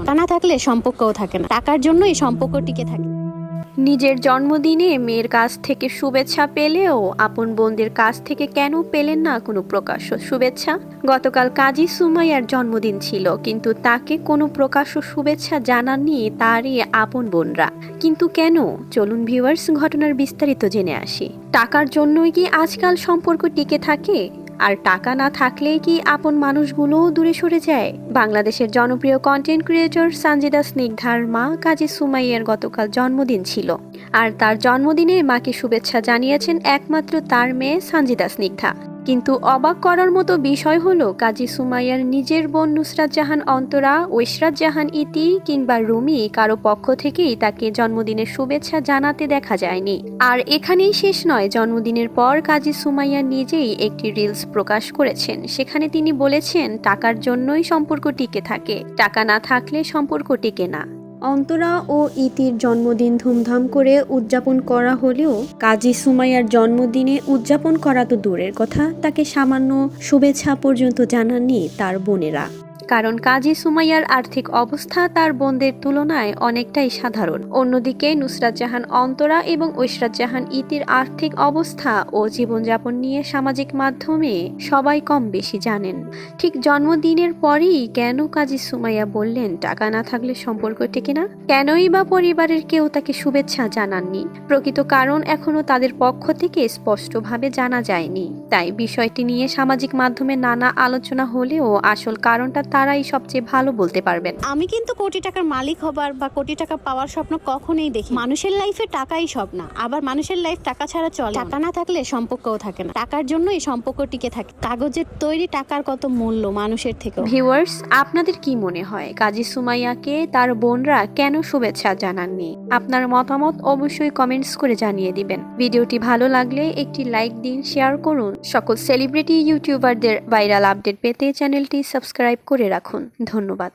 টাকা না থাকলে সম্পর্কও থাকে না, টাকার জন্যই সম্পর্ক টিকে থাকে। নিজের জন্মদিনে মেয়ের কাছ থেকে শুভেচ্ছা পেলেও আপন বোনদের কাছ থেকে কেন পেলেন না কোনো প্রকাশ্য শুভেচ্ছা? গতকাল কাজী সুমাইয়ার জন্মদিন ছিল, কিন্তু তাকে কোনো প্রকাশ্য শুভেচ্ছা জানাননি তারই আপন বোনরা। কিন্তু কেন? চলুন ভিউয়ার্স, ঘটনার বিস্তারিত জেনে আসি। টাকার জন্যই কি আজকাল সম্পর্ক টিকে থাকে? আর টাকা না থাকলেই কি আপন মানুষগুলোও দূরে সরে যায়? বাংলাদেশের জনপ্রিয় কন্টেন্ট ক্রিয়েটর সানজিদা স্নিগ্ধার মা কাজী সুমাইয়ার গতকাল জন্মদিন ছিল, আর তার জন্মদিনে মাকে শুভেচ্ছা জানিয়েছেন একমাত্র তার মেয়ে সানজিদা স্নিগ্ধা। কিন্তু অবাক করার মতো বিষয় হলো, কাজী সুমাইয়ার নিজের বোন নুসরাত জাহান অন্তরা, ঐশরাত জাহান ইতি কিংবা রুমি কারো পক্ষ থেকেই তাকে জন্মদিনের শুভেচ্ছা জানাতে দেখা যায়নি। আর এখানেই শেষ নয়, জন্মদিনের পর কাজী সুমাইয়া নিজেই একটি রিলস প্রকাশ করেছেন। সেখানে তিনি বলেছেন, টাকার জন্যই সম্পর্ক টিকে থাকে, টাকা না থাকলে সম্পর্ক টিকে না। অন্তরা ও ইতির জন্মদিন ধুমধাম করে উদযাপন করা হলেও কাজী সুমাইয়ার জন্মদিনে উদযাপন করা তো দূরের কথা, তাকে সামান্য শুভেচ্ছা পর্যন্ত জানাননি তার বোনেরা। কারণ কাজী সুমাইয়ার আর্থিক অবস্থা তার বোনদের তুলনায় অনেকটাই সাধারণ। অন্যদিকে নুসরাত জাহান অন্তরা এবং ঐশরাত জাহান ইতির আর্থিক অবস্থা ও জীবনযাপন নিয়ে সামাজিক মাধ্যমে সবাই কম বেশি জানেন। ঠিক জন্মদিনের পরেই কেন কাজী সুমাইয়া বললেন টাকা না থাকলে সম্পর্ক টেকে না? কেনই বা পরিবারের কেউ তাকে শুভেচ্ছা জানাননি? প্রকৃত কারণ এখনো তাদের পক্ষ থেকে স্পষ্টভাবে জানা যায়নি। তাই বিষয়টি নিয়ে সামাজিক মাধ্যমে নানা আলোচনা হলেও আসল কারণটা তারাই সবচেয়ে ভালো বলতে পারবেন। আমি কিন্তু কোটি টাকার মালিক হবার বা কোটি টাকা পাওয়ার স্বপ্ন কখনোই দেখি। মানুষের লাইফে টাকাই সব না, আবার মানুষের লাইফ টাকা ছাড়া চলে। টাকা না থাকলে সম্পর্কও থাকে না, টাকার জন্যই সম্পর্ক টিকে থাকে। কাগজের তৈরি টাকার কত মূল্য মানুষের থেকে। ভিউয়ার্স, আপনাদের কি মনে হয় কাজী সুমাইয়াকে তার বোনরা কেন শুভেচ্ছা জানাননি? আপনার মতামত অবশ্যই কমেন্টস করে জানিয়ে দিবেন। ভিডিওটি ভালো লাগলে একটি লাইক দিন, শেয়ার করুন। সকল সেলিব্রিটি ইউটিউবারদের ভাইরাল আপডেট পেতে চ্যানেলটি সাবস্ক্রাইব করে রাখুন। ধন্যবাদ।